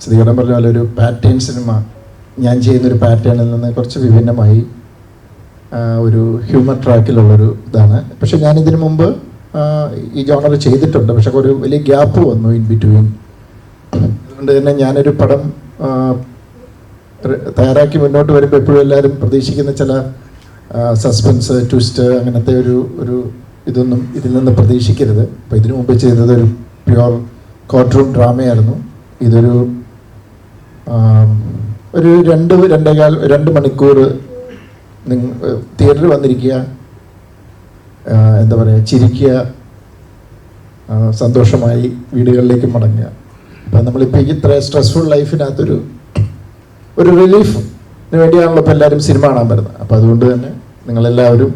ശ്രീകണ്ഠൻ പറഞ്ഞ പോലെ ഒരു പാറ്റേൺ സിനിമ ഞാൻ ചെയ്യുന്നൊരു പാറ്റേണിൽ നിന്ന് കുറച്ച് വിഭിന്നമായി ഒരു ഹ്യൂമർ ട്രാക്കിലുള്ളൊരു ഇതാണ്. പക്ഷെ ഞാനിതിനു മുമ്പ് ഈ ജോണർ ചെയ്തിട്ടുണ്ട്, പക്ഷെ ഒരു വലിയ ഗ്യാപ്പ് വന്നു ഇൻ ബിറ്റ്വീൻ. അതുകൊണ്ട് തന്നെ ഞാനൊരു പടം തയ്യാറാക്കി മുന്നോട്ട് വരുമ്പോൾ എപ്പോഴും എല്ലാവരും പ്രതീക്ഷിക്കുന്ന ചില സസ്പെൻസ്, ട്വിസ്റ്റ്, അങ്ങനത്തെ ഒരു ഇതൊന്നും ഇതിൽ നിന്ന് പ്രതീക്ഷിക്കരുത്. അപ്പോൾ ഇതിനു മുമ്പ് ചെയ്തത് ഒരു പ്യുവർ കോർട്ട് റൂം ഡ്രാമയായിരുന്നു. ഇതൊരു ഒരു 2 മണിക്കൂർ തിയേറ്ററിൽ വന്നിരിക്കുക, എന്താ പറയുക, ചിരിക്കുക, സന്തോഷമായി വീടുകളിലേക്ക് മടങ്ങുക. അപ്പം നമ്മളിപ്പോൾ ഇത്ര സ്ട്രെസ്ഫുൾ ലൈഫിനകത്തൊരു റിലീഫിന് വേണ്ടിയാണല്ലോ ഇപ്പോൾ എല്ലാവരും സിനിമ കാണാൻ വരുന്നത്. അപ്പോൾ അതുകൊണ്ട് തന്നെ നിങ്ങളെല്ലാവരും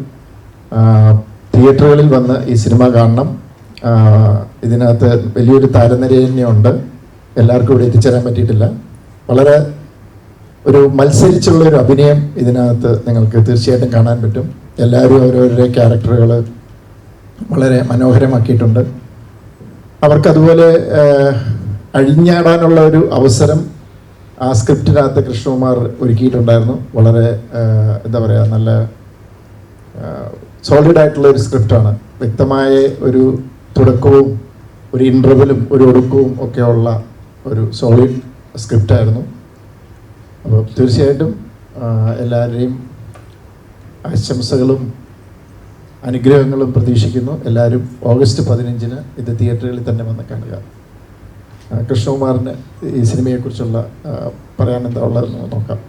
തിയേറ്ററുകളിൽ വന്ന് ഈ സിനിമ കാണണം. ഇതിനകത്ത് വലിയൊരു താരനിര തന്നെയുണ്ട്. എല്ലാവർക്കും ഇവിടെ എത്തിച്ചേരാൻ പറ്റിയിട്ടില്ല. വളരെ ഒരു മത്സരിച്ചുള്ളൊരു അഭിനയം ഇതിനകത്ത് നിങ്ങൾക്ക് തീർച്ചയായിട്ടും കാണാൻ പറ്റും. എല്ലാവരും ഓരോരോ ക്യാരക്ടറുകൾ വളരെ മനോഹരമാക്കിയിട്ടുണ്ട്. അവർക്കതുപോലെ അഴിഞ്ഞാടാനുള്ള ഒരു അവസരം ആ സ്ക്രിപ്റ്റിനകത്ത് കൃഷ്ണകുമാർ ഒരുക്കിയിട്ടുണ്ടായിരുന്നു. വളരെ എന്താ പറയുക, നല്ല സോളിഡായിട്ടുള്ള ഒരു സ്ക്രിപ്റ്റാണ്. വ്യക്തമായ ഒരു തുടക്കവും ഒരു ഇൻ്റർവെലും ഒരു ഒടുക്കവും ഒക്കെയുള്ള ഒരു സോളിഡ് സ്ക്രിപ്റ്റായിരുന്നു. അപ്പോൾ തീർച്ചയായിട്ടും എല്ലാവരുടെയും ആശംസകളും അനുഗ്രഹങ്ങളും പ്രതീക്ഷിക്കുന്നു. എല്ലാവരും ഓഗസ്റ്റ് 15-ന് ഇത് തിയേറ്ററുകളിൽ തന്നെ വന്ന് കാണുക. കൃഷ്ണകുമാറിന് ഈ സിനിമയെക്കുറിച്ചുള്ള പറയാൻ എന്താ ഉള്ളതെന്ന് നോക്കാം.